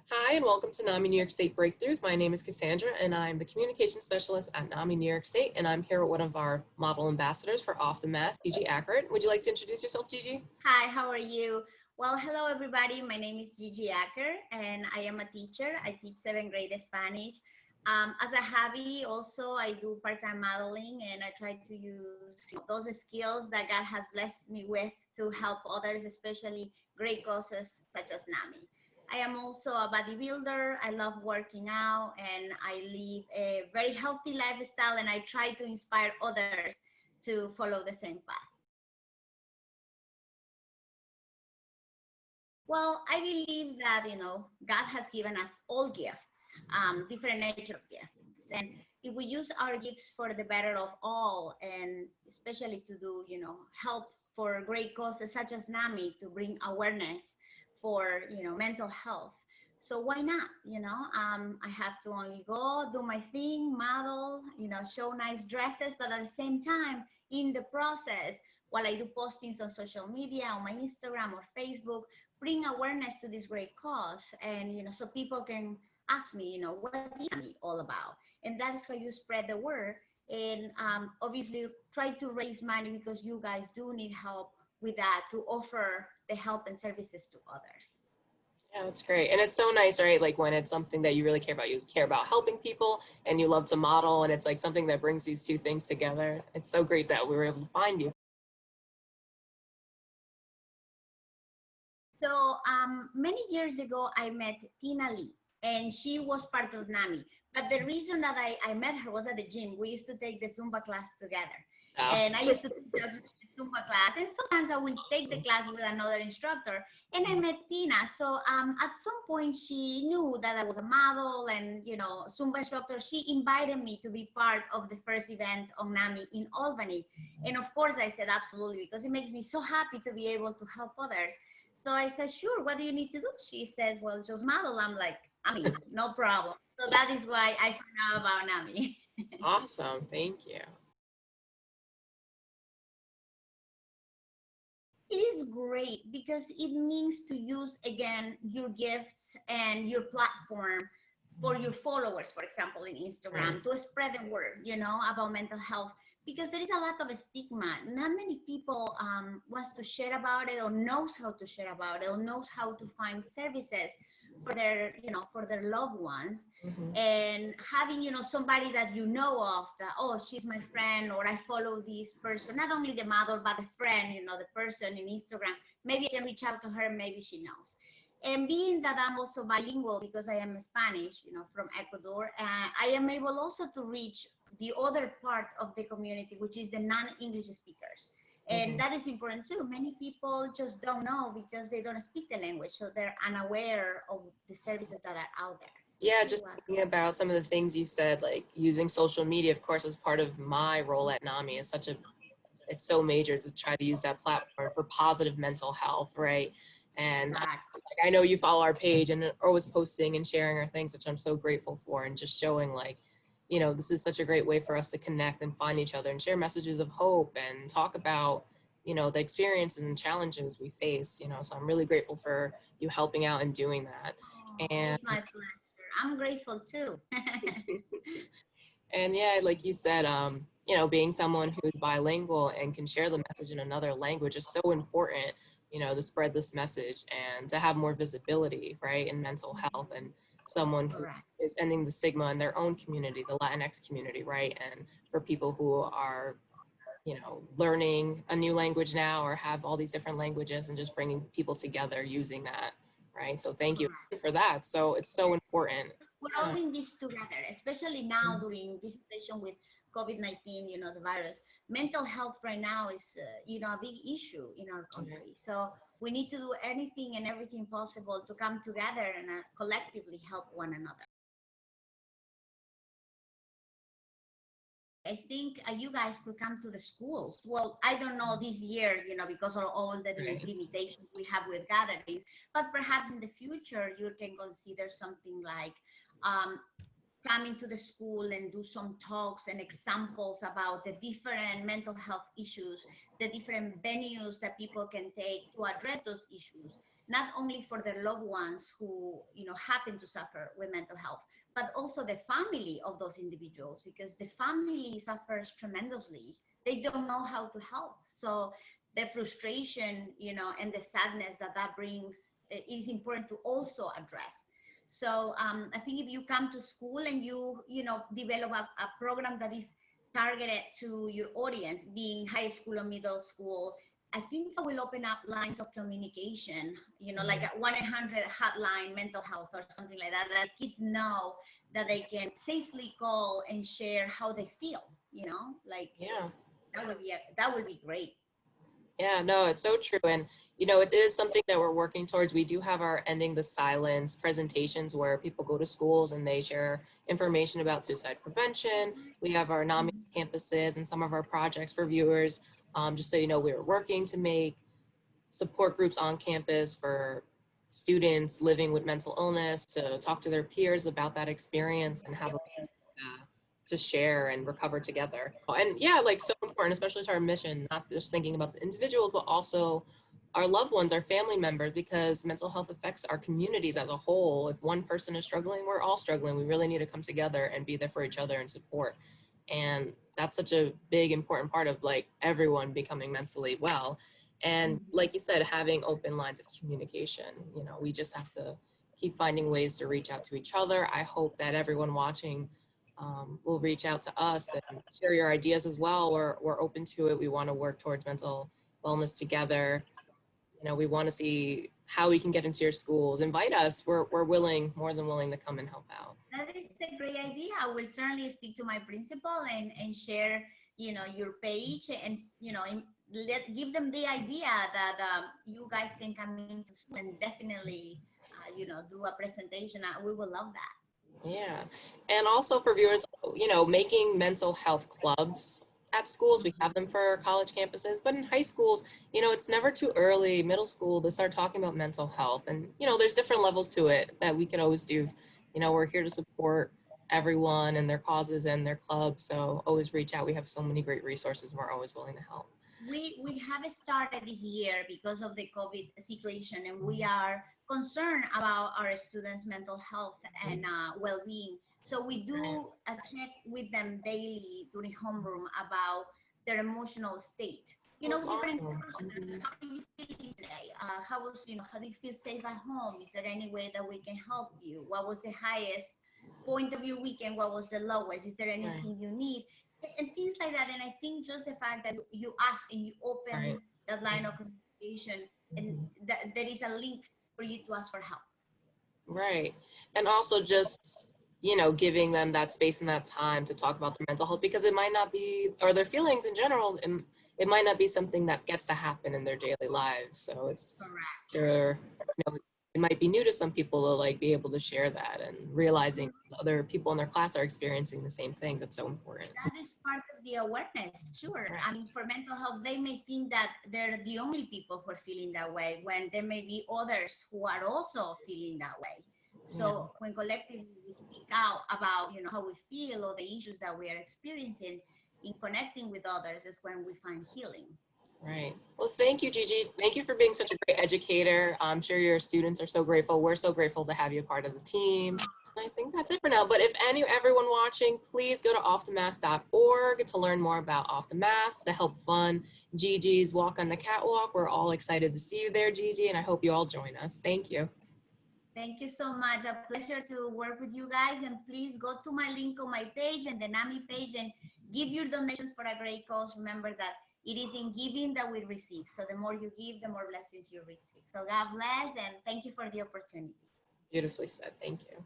Hi, and welcome to NAMI New York State Breakthroughs. My name is Cassandra, and I'm the Communication Specialist at NAMI New York State, and I'm here with one of our model ambassadors for Off the Mask, Gigi Ackert. Would you like to introduce yourself, Gigi? Hi, how are you? Well, hello everybody. My name is Gigi Ackert and I am a teacher. I teach 7th grade Spanish. As a hobby, also I do part-time modeling and I try to use those skills that God has blessed me with to help others, especially great causes such as NAMI. I am also a bodybuilder. I love working out and I live a very healthy lifestyle and I try to inspire others to follow the same path. Well, I believe that, God has given us all gifts, different nature of gifts. And if we use our gifts for the better of all, and especially to do, help for great causes such as NAMI to bring awareness for, mental health. So why not, I have to only go do my thing, model, show nice dresses, but at the same time, in the process, while I do postings on social media, on my Instagram or Facebook, bring awareness to this great cause and so people can ask me what is NAMI all about, and that is how you spread the word and obviously try to raise money because you guys do need help with that to offer the help and services to others. Yeah, that's great. And it's so nice, right? Like when it's something that you really care about, you care about helping people and you love to model, and it's like something that brings these two things together. It's so great that we were able to find you. So many years ago, I met Tina Lee, and she was part of NAMI. But the reason that I met her was at the gym. We used to take the Zumba class together. And I used to take the Zumba class. And sometimes I would take the class with another instructor. And I met Tina. So at some point, she knew that I was a model and, Zumba instructor. She invited me to be part of the first event on NAMI in Albany. And of course, I said absolutely, because it makes me so happy to be able to help others. So I said, sure, what do you need to do? She says, well, just model. I'm like, no problem. So that is why I found out about NAMI. Awesome. Thank you. It is great because it means to use, again, your gifts and your platform for your followers, for example, in Instagram, to spread the word, about mental health, because there is a lot of stigma. Not many people wants to share about it or knows how to share about it or knows how to find services for their, for their loved ones. And having, somebody that you know of that, oh, she's my friend, or I follow this person, not only the model, but the friend, the person in Instagram, maybe I can reach out to her, maybe she knows. And being that I'm also bilingual because I am Spanish, from Ecuador, I am able also to reach the other part of the community, which is the non-English speakers. And that is important too. Many people just don't know because they don't speak the language, so they're unaware of the services that are out there. Yeah, just thinking about some of the things you said, like using social media, of course, as part of my role at NAMI is it's so major to try to use that platform for positive mental health, right? And I know you follow our page and are always posting and sharing our things, which I'm so grateful for, and just showing like, this is such a great way for us to connect and find each other and share messages of hope and talk about, the experiences and challenges we face, so I'm really grateful for you helping out and doing that. And it's my pleasure. I'm grateful too. And yeah, like you said, being someone who's bilingual and can share the message in another language is so important, to spread this message and to have more visibility, right, in mental health, and someone who is ending the stigma in their own community, the Latinx community, right, and for people who are, learning a new language now or have all these different languages and just bringing people together using that, right? So thank you for that. So it's so important. We're all in this together, especially now during this situation with COVID-19, the virus. Mental health right now is, a big issue in our country. So we need to do anything and everything possible to come together and collectively help one another. I think you guys could come to the schools. Well, I don't know this year, because of all the limitations we have with gatherings, but perhaps in the future you can consider something like coming to the school and do some talks and examples about the different mental health issues, the different venues that people can take to address those issues. not only for their loved ones who, you know, happen to suffer with mental health, but also the family of those individuals, because the family suffers tremendously. They don't know how to help. So the frustration, you know, and the sadness that that brings is important to also address. So I think if you come to school and you know, develop a program that is targeted to your audience, being high school or middle school, I think that will open up lines of communication, you know, like a 1-800 hotline, mental health or something like that, that kids know that they can safely call and share how they feel, you know, like Yeah. that would be great. Yeah, no, it's so true. And, you know, it is something that we're working towards. We do have our Ending the Silence presentations where people go to schools and they share information about suicide prevention. We have our NAMI campuses and some of our projects for viewers. Just so you know, we're working to make support groups on campus for students living with mental illness to talk to their peers about that experience and have a place to share and recover together. And yeah, like so important, especially to our mission, not just thinking about the individuals, but also our loved ones, our family members, because mental health affects our communities as a whole. If one person is struggling, we're all struggling. We really need to come together and be there for each other and support. And that's such a big, important part of like everyone becoming mentally well. And like you said, having open lines of communication, you know, we just have to keep finding ways to reach out to each other. I hope that everyone watching will reach out to us and share your ideas as well. We're open to it. We want to work towards mental wellness together. You know, we want to see how we can get into your schools. Invite us. We're willing, more than willing to come and help out. That is a great idea. I will certainly speak to my principal and share, you know, your page and, you know, give them the idea that you guys can come into school and definitely, you know, do a presentation. We will love that. Yeah. And also for viewers, you know, making mental health clubs at schools. We have them for college campuses, but in high schools, you know, it's never too early, middle school, to start talking about mental health. And, you know, there's different levels to it that we could always do. You know, we're here to support everyone and their causes and their clubs. So always reach out. We have so many great resources and we're always willing to help. We have started this year because of the COVID situation, and we are concerned about our students' mental health and well-being. So we do a check with them daily during homeroom about their emotional state. You know, That's different awesome. questions. How are you feeling today? How was, you know, how do you feel safe at home? Is there any way that we can help you? What was the highest point of your weekend? What was the lowest? Is there anything you need? And things like that. And I think just the fact that you ask and you open that line of communication, and that there is a link for you to ask for help. Right. And also just, you know, giving them that space and that time to talk about their mental health, because it might not be, or their feelings in general, it might not be something that gets to happen in their daily lives. So it's Correct. sure, you know, it might be new to some people to like be able to share that and realizing other people in their class are experiencing the same things. That's so important. That is part of the awareness. Sure. I mean, for mental health, they may think that they're the only people who are feeling that way, when there may be others who are also feeling that way. So when collectively we speak out about, you know, how we feel or the issues that we are experiencing, in connecting with others is when we find healing. Right. Well, thank you, Gigi. Thank you for being such a great educator. I'm sure your students are so grateful. We're so grateful to have you a part of the team. I think that's it for now. But if everyone watching, please go to offthemask.org to learn more about Off the Mask, the Help Fund, Gigi's Walk on the Catwalk. We're all excited to see you there, Gigi, and I hope you all join us. Thank you. Thank you so much. A pleasure to work with you guys. And please go to my link on my page and the NAMI page and give your donations for a great cause. Remember that it is in giving that we receive. So the more you give, the more blessings you receive. So God bless and thank you for the opportunity. Beautifully said. Thank you.